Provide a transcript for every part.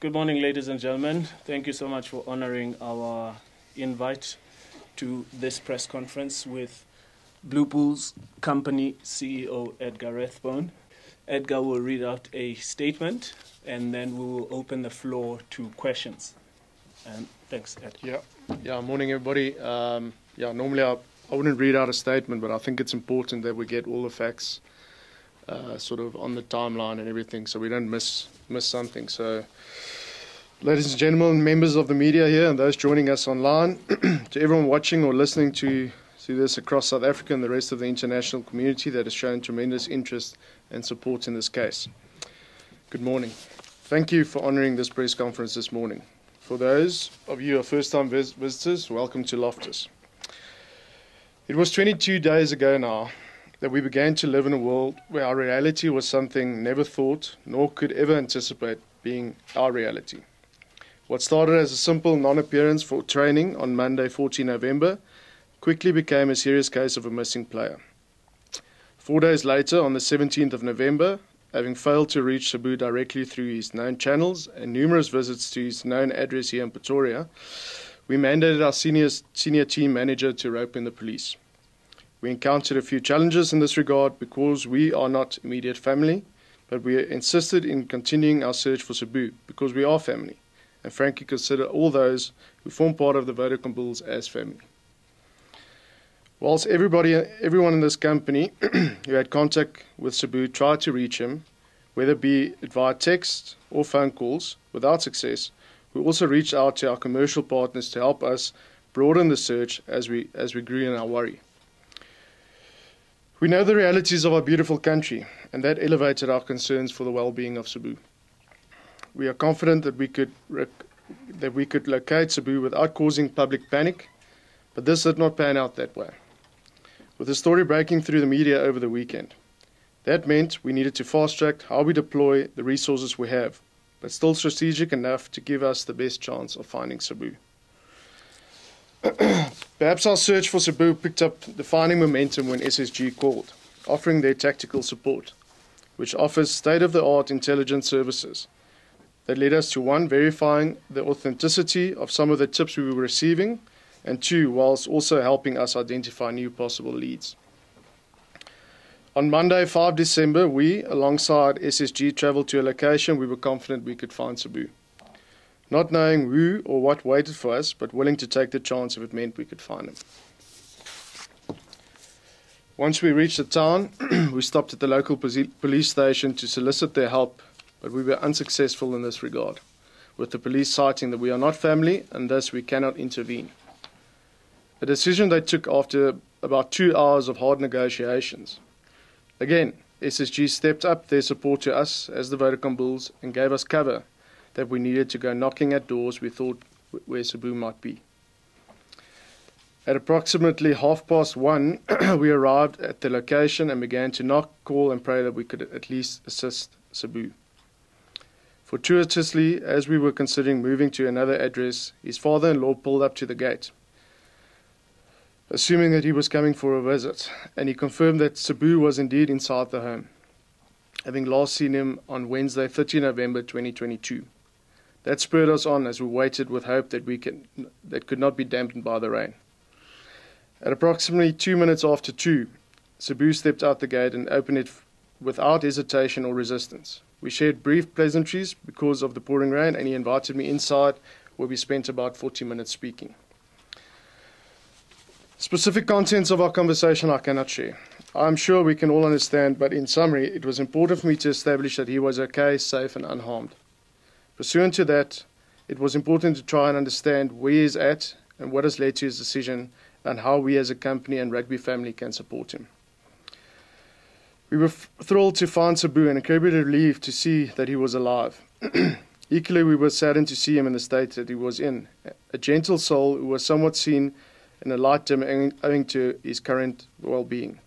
Good morning, ladies and gentlemen. Thank you so much for honoring our invite to this press conference with Blue Bulls Company CEO Edgar Rathbone. Edgar will read out a statement and then we will open the floor to questions. And thanks, Ed. Morning, everybody. Normally I wouldn't read out a statement, but I think it's important that we get all the facts sort of on the timeline and everything, so we don't miss something. So, ladies and gentlemen, members of the media here and those joining us online, to everyone watching or listening to this across South Africa and the rest of the international community that has shown tremendous interest and support in this case. Good morning. Thank you for honouring this press conference this morning. For those of you who are first-time visitors, welcome to Loftus. It was 22 days ago now that we began to live in a world where our reality was something never thought nor could ever anticipate being our reality. What started as a simple non-appearance for training on Monday, 14 November, quickly became a serious case of a missing player. 4 days later, on the 17th of November, having failed to reach Sbu directly through his known channels and numerous visits to his known address here in Pretoria, we mandated our senior team manager to rope in the police. We encountered a few challenges in this regard because we are not immediate family, but we insisted in continuing our search for Sbu because we are family, and frankly consider all those who form part of the Vodacom Bulls as family. Whilst everyone in this company who had contact with Sbu tried to reach him, whether it be via text or phone calls, without success, we also reached out to our commercial partners to help us broaden the search as we grew in our worry. We know the realities of our beautiful country, and that elevated our concerns for the well-being of Sbu. We are confident that we could locate Sbu without causing public panic, but this did not pan out that way, with the story breaking through the media over the weekend. That meant we needed to fast-track how we deploy the resources we have, but still strategic enough to give us the best chance of finding Sbu. Perhaps our search for Sbu picked up defining momentum when SSG called, offering their tactical support, which offers state-of-the-art intelligence services that led us to, one, verifying the authenticity of some of the tips we were receiving, and two, whilst also helping us identify new possible leads. On Monday, 5 December, we, alongside SSG, travelled to a location we were confident we could find Sbu. Not knowing who or what waited for us, but willing to take the chance if it meant we could find him. Once we reached the town, we stopped at the local police station to solicit their help, but we were unsuccessful in this regard, with the police citing that we are not family and thus we cannot intervene. A decision they took after about 2 hours of hard negotiations. Again, SSG stepped up their support to us as the Vodacom Bulls and gave us cover that we needed to go knocking at doors we thought where Sbu might be. At approximately 1:30, we arrived at the location and began to knock, call and pray that we could at least assist Sbu. Fortuitously, as we were considering moving to another address, his father-in-law pulled up to the gate, assuming that he was coming for a visit, and he confirmed that Sbu was indeed inside the home, having last seen him on Wednesday, 30 November 2022. That spurred us on as we waited with hope that could not be dampened by the rain. At approximately 2 minutes after 2, Sbu stepped out the gate and opened it without hesitation or resistance. We shared brief pleasantries because of the pouring rain, and he invited me inside, where we spent about 40 minutes speaking. Specific contents of our conversation I cannot share. I'm sure we can all understand, but in summary, it was important for me to establish that he was okay, safe and unharmed. Pursuant to that, it was important to try and understand where he is at and what has led to his decision and how we as a company and rugby family can support him. We were thrilled to find Sbu and incredibly relieved to see that he was alive. Equally, we were saddened to see him in the state that he was in, a gentle soul who was somewhat seen in a light dim owing to his current well-being.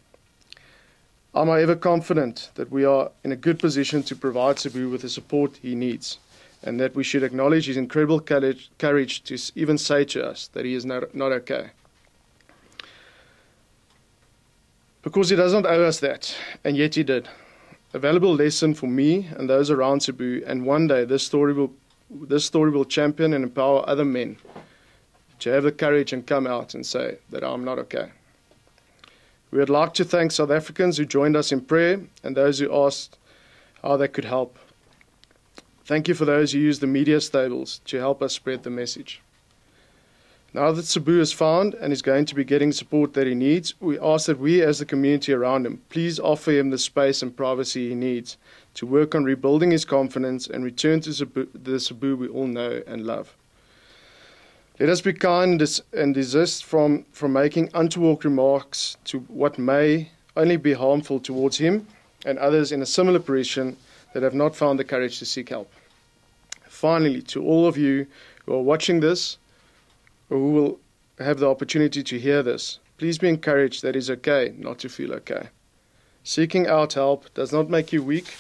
I'm however confident that we are in a good position to provide Sbu with the support he needs, and that we should acknowledge his incredible courage to even say to us that he is not okay. Because he does not owe us that, and yet he did. A valuable lesson for me and those around Sbu, and one day this story will This story will champion and empower other men to have the courage and come out and say that I'm not okay. We would like to thank South Africans who joined us in prayer and those who asked how they could help. Thank you for those who used the media stables to help us spread the message. Now that Sbu is found and is going to be getting support that he needs, we ask that we as the community around him please offer him the space and privacy he needs to work on rebuilding his confidence and return to the Sbu we all know and love. Let us be kind and desist from making untoward remarks to what may only be harmful towards him and others in a similar position that have not found the courage to seek help. Finally, to all of you who are watching this, or who will have the opportunity to hear this, please be encouraged that it is okay not to feel okay. Seeking out help does not make you weak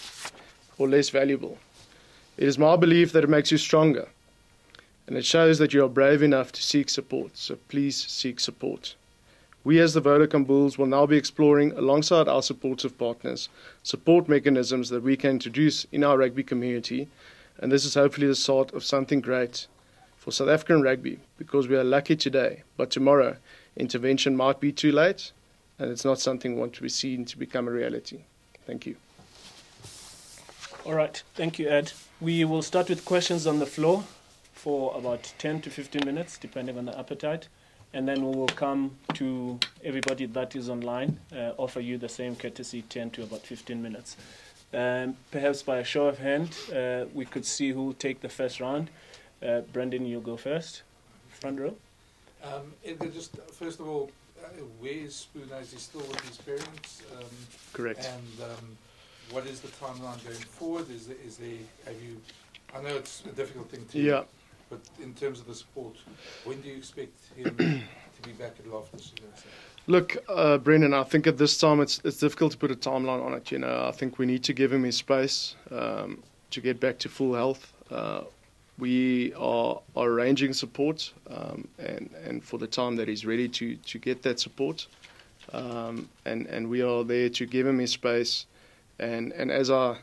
or less valuable. It is my belief that it makes you stronger, and it shows that you are brave enough to seek support, so please seek support. We as the Vodacom Bulls will now be exploring, alongside our supportive partners, support mechanisms that we can introduce in our rugby community, and this is hopefully the start of something great for South African rugby, because we are lucky today, but tomorrow intervention might be too late, and it's not something we want to be seen to become a reality. Thank you. All right, thank you, Ed. We will start with questions on the floor for about 10 to 15 minutes, depending on the appetite, and then we will come to everybody that is online, offer you the same courtesy, 10 to about 15 minutes. Perhaps by a show of hand, we could see who will take the first round. Brendan, you'll go first. Front row. Edgar, just first of all, where is Sbu now? Is he still with his parents? Correct. And what is the timeline going forward? Is there, have you, I know it's a difficult thing to, but in terms of the support, when do you expect him to be back at Loftus? Look, Brendan, I think at this time it's difficult to put a timeline on it. You know, I think we need to give him his space to get back to full health. We are arranging support and for the time that he's ready to get that support. And we are there to give him his space. And as I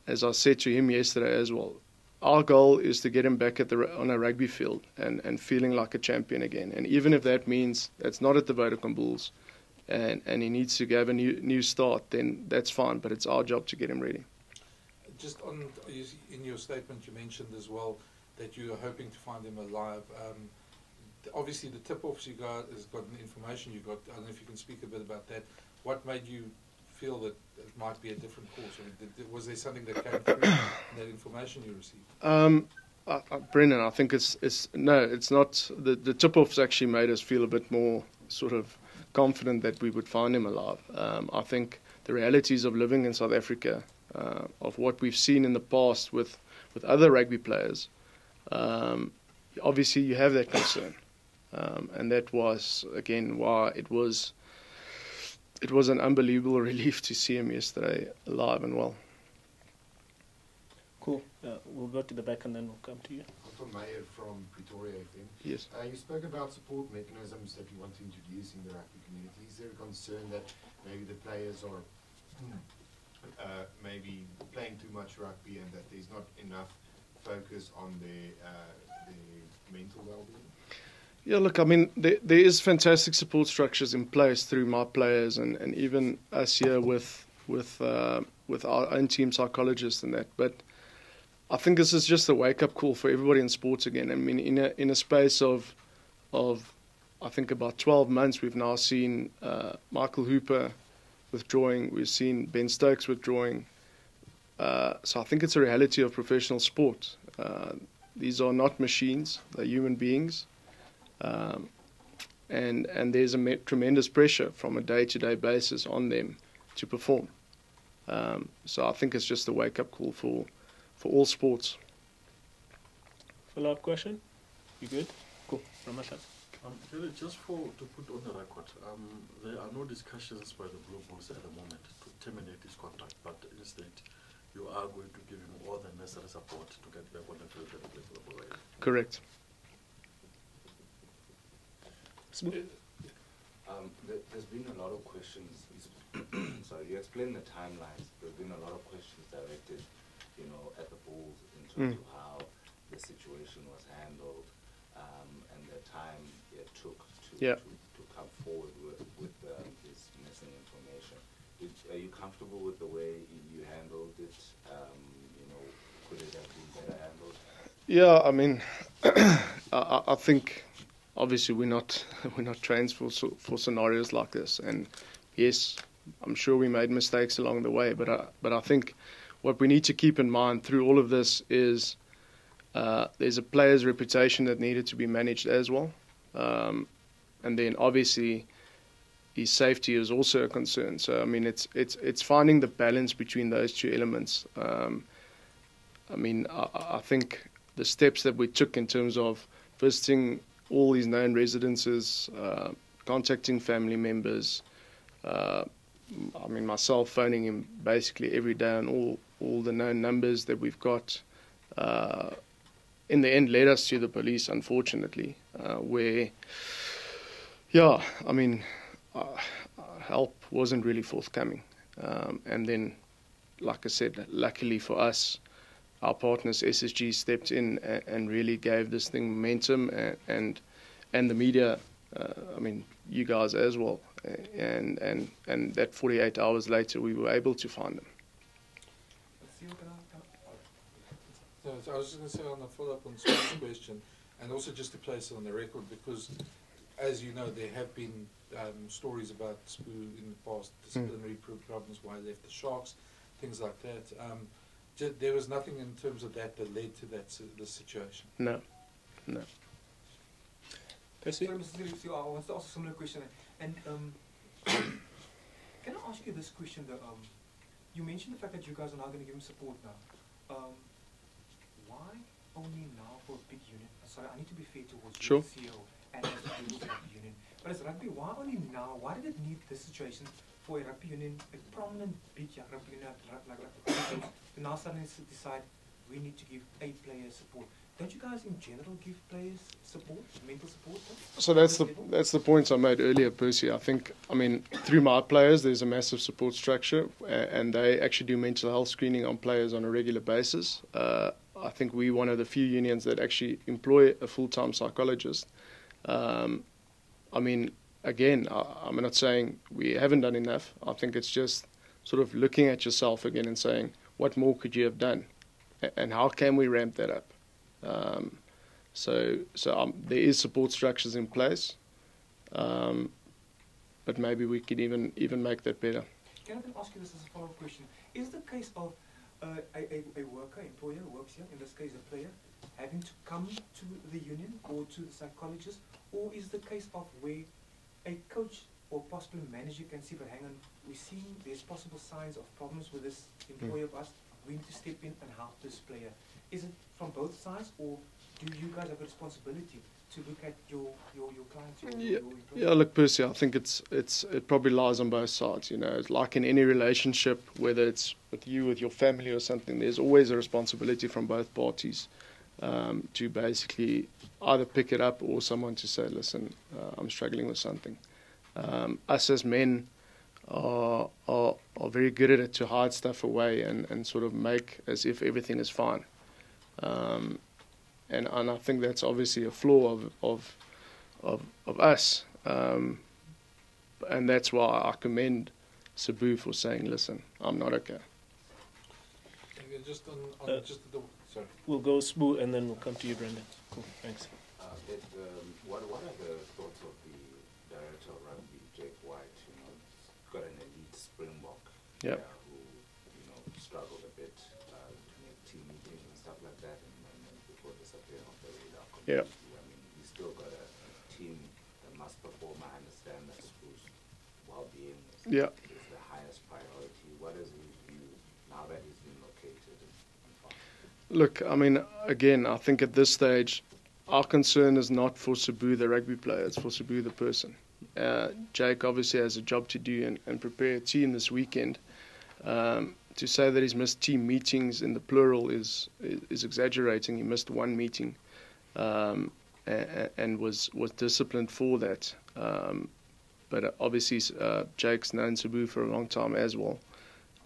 said to him yesterday as well, our goal is to get him back on a rugby field and feeling like a champion again. And even if that means it's not at the Vodacom Bulls and he needs to have a new start, then that's fine. But it's our job to get him ready. Just on, in your statement, you mentioned as well that you are hoping to find him alive. Obviously, the tip-offs you got has gotten information you got. I don't know if you can speak a bit about that. What made you feel that it might be a different course? I mean, was there something that came through in that information you received? Brendan, I think it's not. The tip-offs actually made us feel a bit more sort of confident that we would find him alive. I think the realities of living in South Africa, of what we've seen in the past with other rugby players, obviously you have that concern, and that was again why it was an unbelievable relief to see him yesterday alive and well. Cool. We'll go to the back and then we'll come to you. From Meyer from Pretoria, I think. Yes. You spoke about support mechanisms that you want to introduce in the rugby community. Is there a concern that maybe the players are maybe playing too much rugby and that there's not enough focus on their mental well-being? Yeah, look, I mean, there is fantastic support structures in place through my players and even us here with our own team psychologists and that. But I think this is just a wake-up call for everybody in sports again. I mean, in a space of I think about 12 months, we've now seen Michael Hooper withdrawing. We've seen Ben Stokes withdrawing. So I think it's a reality of professional sport. These are not machines; they're human beings, and there's a tremendous pressure from a day-to-day basis on them to perform. So I think it's just a wake-up call for all sports. Follow-up question? You good? Cool. Ramasha. Just to put on the record, there are no discussions by the Blue Bulls at the moment to terminate his contract, but instead you are going to give him all the necessary support to get back on the field and play for the Bulls. Correct. There's been a lot of questions. Sorry, you explained the timelines. There's been a lot of questions directed, at the Bulls in terms of how situation was handled and the time it took Yeah. to come forward with this missing information. Are you comfortable with the way you handled it? Could it have been better handled? Yeah, I mean, I think obviously we're not trained for scenarios like this, and yes, I'm sure we made mistakes along the way, but I think what we need to keep in mind through all of this is there's a player's reputation that needed to be managed as well, and then obviously his safety is also a concern. So I mean, it's finding the balance between those two elements. I mean, I think the steps that we took in terms of visiting all these known residences, contacting family members, I mean, myself phoning him basically every day on all the known numbers that we've got, in the end led us to the police, unfortunately, where, yeah, I mean, help wasn't really forthcoming. And then, like I said, luckily for us, our partners SSG stepped in and really gave this thing momentum, and the media, I mean, you guys as well, and that 48 hours later we were able to find them. So I was just going to say on a follow-up on Sbu's question, and also just to place it on the record, because as you know, there have been stories about Sbu in the past, disciplinary problems, why he left the Sharks, things like that. There was nothing in terms of that led to the situation. No. Percy? Sorry, Mr. Zulu, I want to ask a similar question. And can I ask you this question though? You mentioned the fact that you guys are now going to give him support now. Why only now for a big unit? Sorry, I need to be fair towards you, Sure. CEO, and as the Bulls rugby union. But as rugby, why only now? Why did it need this situation for a rugby union, a prominent big rugby union like the Bulls, to now suddenly decide we need to give a player support? Don't you guys in general give players support, mental support? So that's the points I made earlier, Percy. I mean, through my players, there's a massive support structure, and they actually do mental health screening on players on a regular basis. I think we're one of the few unions that actually employ a full-time psychologist. I mean, again, I'm not saying we haven't done enough. I think it's just sort of looking at yourself again and saying, what more could you have done? And how can we ramp that up? So there is support structures in place, but maybe we could even make that better. Can I then ask you this as a follow-up question? Is the case of a worker, employer who works here, in this case a player, having to come to the union or to the psychologist, or is the case of where a coach or possibly manager can see, but hang on, we're seeing there's possible signs of problems with this employer of us, we need to step in and help this player? Is it from both sides, or do you guys have a responsibility to look at your clients? Yeah, look, Percy, I think it probably lies on both sides. You know, it's like in any relationship, whether it's with you, with your family, or something. There's always a responsibility from both parties to basically either pick it up or someone to say, listen, I'm struggling with something. Us as men are very good at it to hide stuff away and sort of make as if everything is fine. And I think that's obviously a flaw of us, and that's why I commend Sbu for saying, "Listen, I'm not okay." And just sorry. We'll go Sbu and then we'll come to you, Brendan. Cool, thanks. What are the thoughts of the director of rugby, Jake White? You know, he's got an elite Springbok Yeah. who struggled a bit to make team meetings and stuff like that, and before disappearing off the radar completely. Yeah. I mean, he's still got a team that must perform. I understand that Sbu's well-being is the highest priority. What is his view now that he's been located and found? Look, I mean, again, I think at this stage, our concern is not for Sbu, the rugby player, it's for Sbu, the person. Jake obviously has a job to do and prepare a team this weekend. To say that he's missed team meetings in the plural is exaggerating. He missed one meeting and was disciplined for that. But obviously, Jake's known Sbu for a long time as well.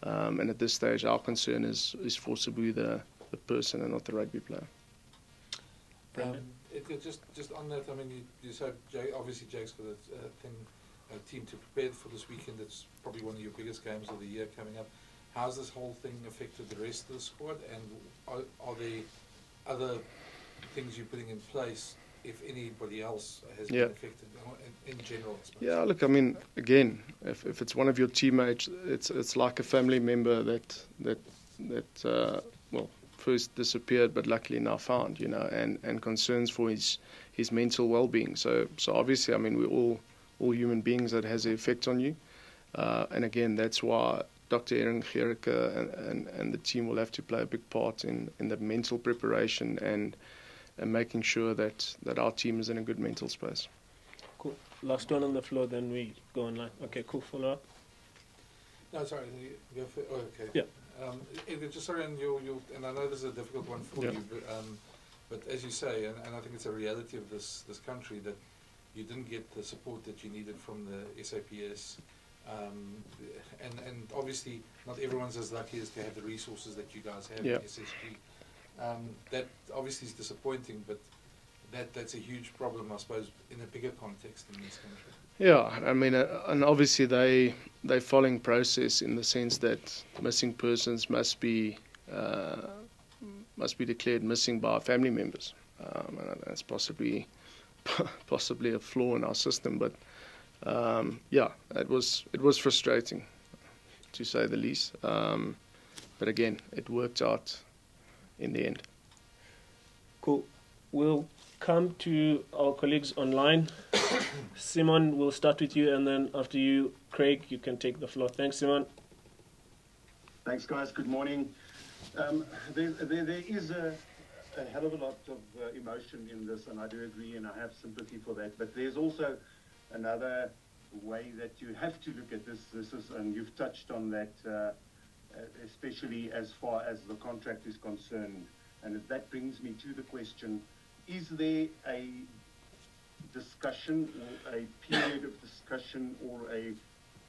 And at this stage, our concern is for Sbu, the person, and not the rugby player. Just on that, I mean, you said obviously Jake's got a team to prepare for this weekend. It's probably one of your biggest games of the year coming up. How's this whole thing affected the rest of the squad, and are there other things you're putting in place if anybody else has been affected in general? I suppose? Yeah, look, I mean, again, if it's one of your teammates, it's like a family member that first disappeared but luckily now found, you know, and concerns for his mental well-being. So obviously, I mean, we're all human beings that has an effect on you, and again, that's why Dr. Aaron Gericke and the team will have to play a big part in the mental preparation and making sure that our team is in a good mental space. Cool. Last one on the floor, then we go online. Okay, cool. Follow up. No, sorry. Go for, okay. Yeah. Just sorry, and I know this is a difficult one for you, but as you say, and I think it's a reality of this country, that you didn't get the support that you needed from the SAPS, and obviously not everyone's as lucky as to have the resources that you guys have in SSG. That obviously is disappointing, but that's a huge problem, I suppose, in a bigger context in this country. Yeah, I mean, and obviously they're following process in the sense that missing persons must be declared missing by family members, and that's possibly a flaw in our system. But it was frustrating, to say the least. But again, it worked out in the end. Cool. We'll come to our colleagues online. Simon, we'll start with you, and then after you, Craig, you can take the floor. Thanks, Simon. Thanks, guys. Good morning. There is a hell of a lot of emotion in this, and I do agree, and I have sympathy for that. But there's also another way that you have to look at this. This is, and you've touched on that, especially as far as the contract is concerned. And that brings me to the question: is there a discussion or a period of discussion or a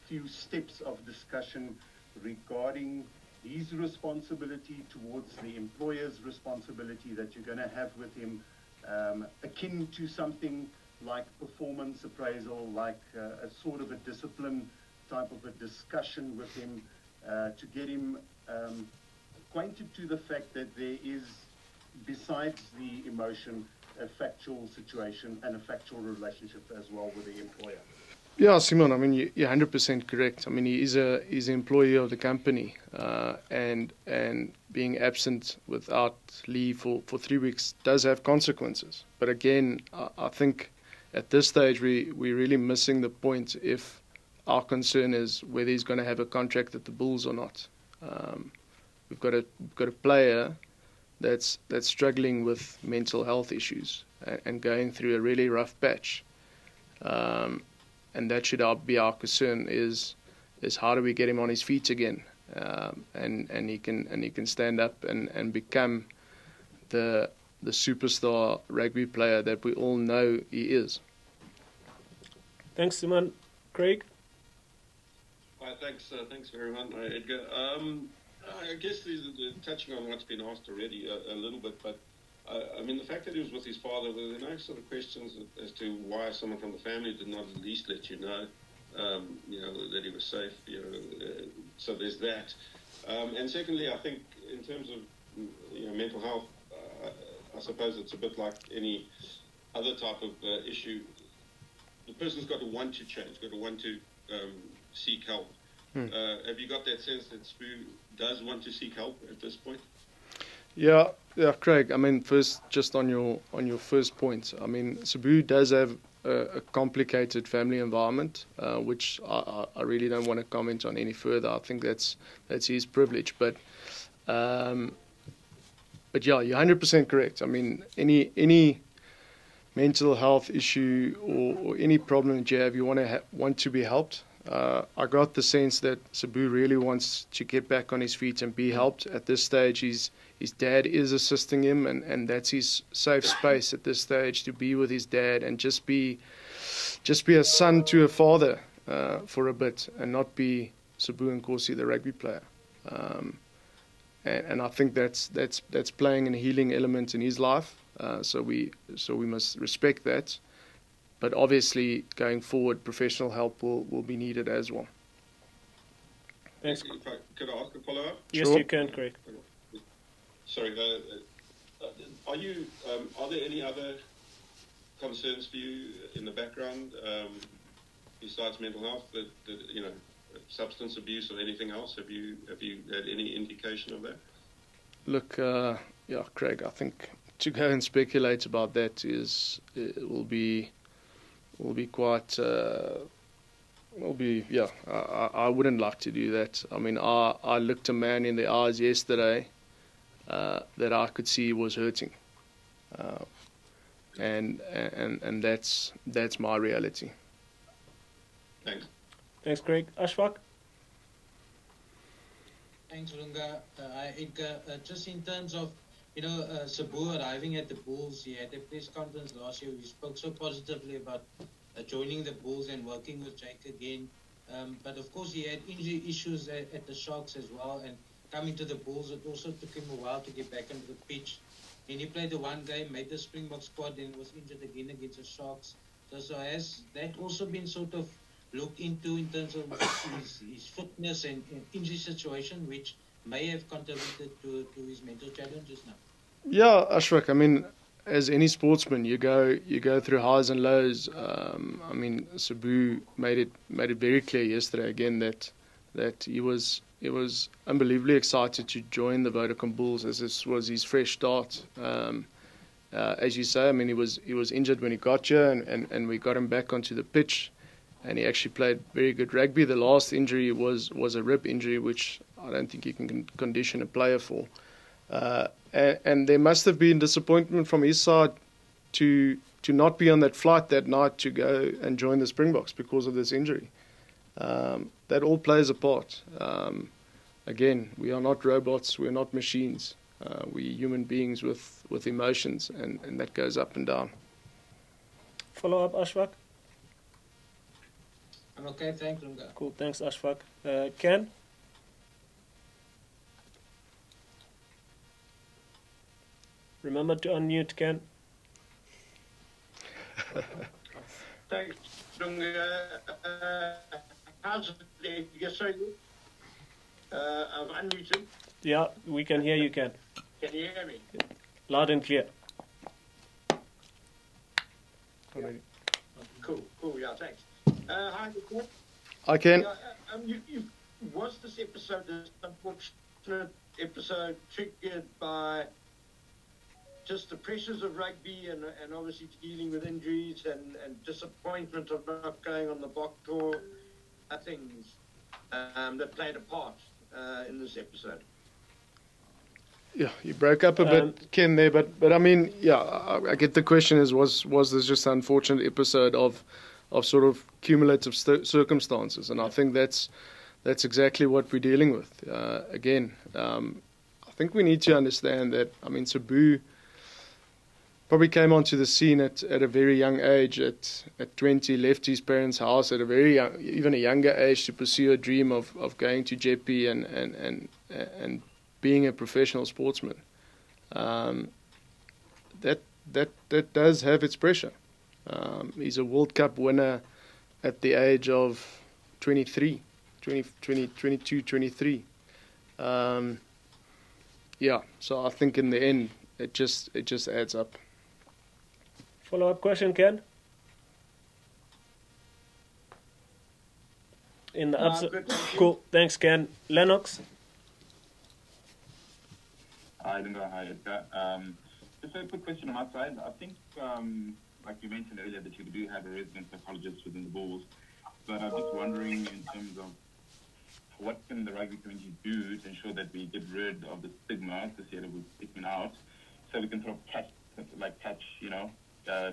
few steps of discussion regarding his responsibility towards the employer's responsibility that you're going to have with him, akin to something like performance appraisal, like a sort of a discipline type of a discussion with him, to get him acquainted to the fact that there is, besides the emotion, a factual situation and a factual relationship as well with the employer? Yeah, Simon, I mean, you're 100% correct. I mean, he's an employee of the company, and being absent without leave for 3 weeks does have consequences. But again, I think at this stage we're really missing the point if our concern is whether he's going to have a contract at the Bulls or not. We've got a player that's struggling with mental health issues and going through a really rough patch. And that should be our concern: is how do we get him on his feet again, and he can stand up and become the superstar rugby player that we all know he is. Thanks, Simon. Craig? Thanks very much, Edgar. I guess touching on what's been asked already a little bit, but I mean, the fact that he was with his father, there were no sort of questions as to why someone from the family did not at least let you know, that he was safe. So there's that. And secondly, I think in terms of mental health, I suppose it's a bit like any other type of issue. The person's got to want to change, got to want to seek help. Have you got that sense that Sbu does want to seek help at this point? Yeah, Craig. I mean, first, just on your first point, I mean, Sbu does have a complicated family environment, which I really don't want to comment on any further. I think that's his privilege. But yeah, you're 100% correct. I mean, any mental health issue or any problem that you have, you want to be helped. I got the sense that Sbu really wants to get back on his feet and be helped. At this stage, his dad is assisting him, and that's his safe space at this stage, to be with his dad and just be a son to a father for a bit, and not be Sbu Nkosi, the rugby player. and I think that's playing a healing element in his life. So we must respect that. But obviously, going forward, professional help will be needed as well. Thanks. Could I ask a follow-up? Yes, Sure. you can, Craig. Sorry, are there any other concerns for you in the background besides mental health, that substance abuse or anything else? Have you had any indication of that? Look, Craig, I think to go and speculate about that will be quite. I wouldn't like to do that. I mean, I looked a man in the eyes yesterday that I could see was hurting, and that's my reality. Thanks. Thanks, Craig. Ashfaq? Thanks, Lunga. Edgar, just in terms of, Sbu arriving at the Bulls, he had a press conference last year. We spoke so positively about joining the Bulls and working with Jake again. But of course, he had injury issues at the Sharks as well. And coming to the Bulls, it also took him a while to get back onto the pitch. And he played the one game, made the Springbok squad, and was injured again against the Sharks. So has that also been sort of looked into in terms of his fitness and injury situation, which may have contributed to his mental challenges now? Yeah, Ashfaq, I mean, as any sportsman, you go through highs and lows. I mean, Sbu made it very clear yesterday again that he was unbelievably excited to join the Vodacom Bulls, as this was his fresh start. As you say, I mean, he was injured when he got here, and we got him back onto the pitch, and he actually played very good rugby. The last injury was a rib injury, which I don't think you can condition a player for. And there must have been disappointment from his side to not be on that flight that night to go and join the Springboks because of this injury. That all plays a part. Again, we are not robots, we're not machines. We're human beings with emotions, and that goes up and down. Follow up, Ashfaq? I'm okay, thanks, Lunga. Cool, thanks, Ashfaq. Ken? Remember to unmute, Ken. Thanks, Lunga. How's it? Sorry, I'm unmuted. Yeah, we can hear you, Ken. Can you hear me? Loud and clear. Yeah. Cool, yeah, thanks. Hi, Nicole. I can. Was this episode, this unfortunate episode, triggered by just the pressures of rugby and obviously dealing with injuries and disappointment of not going on the Bok tour, things that played a part in this episode? Yeah, you broke up a bit, Ken, there, but I mean, yeah, I get the question was this just an unfortunate episode of sort of cumulative circumstances, and I think that's exactly what we're dealing with. Again, I think we need to understand that, I mean, Sbu probably came onto the scene at a very young age, at 20, left his parents' house at a very young, even a younger age, to pursue a dream of going to JP and being a professional sportsman. That does have its pressure. He's a World Cup winner at the age of 22, 23. Yeah, so I think in the end, it just adds up. Follow-up question, Ken? In the cool, thanks, Ken. Lennox? Hi, Linda. Hi, Edgar. Just a quick question on my side. I think, like you mentioned earlier, that you do have a resident psychologist within the Bulls, but I'm just wondering in terms of what can the rugby community do to ensure that we get rid of the stigma associated with sticking out, so we can sort of catch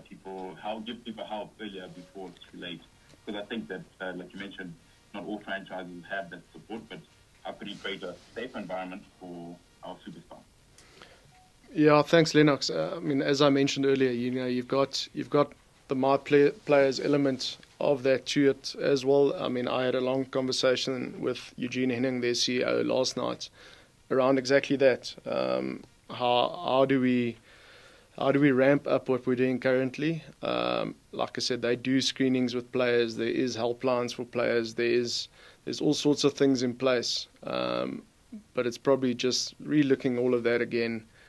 people, give people help earlier before it's too late. Because I think that, like you mentioned, not all franchises have that support, but how can you create a safe environment for our superstars? Yeah, thanks, Lennox. I mean, as I mentioned earlier, you've got the my players element of that to it as well. I mean, I had a long conversation with Eugene Henning, their CEO, last night, around exactly that. How do we ramp up what we're doing currently? Like I said, they do screenings with players. There is helplines for players. There's all sorts of things in place. But it's probably just re-looking all of that again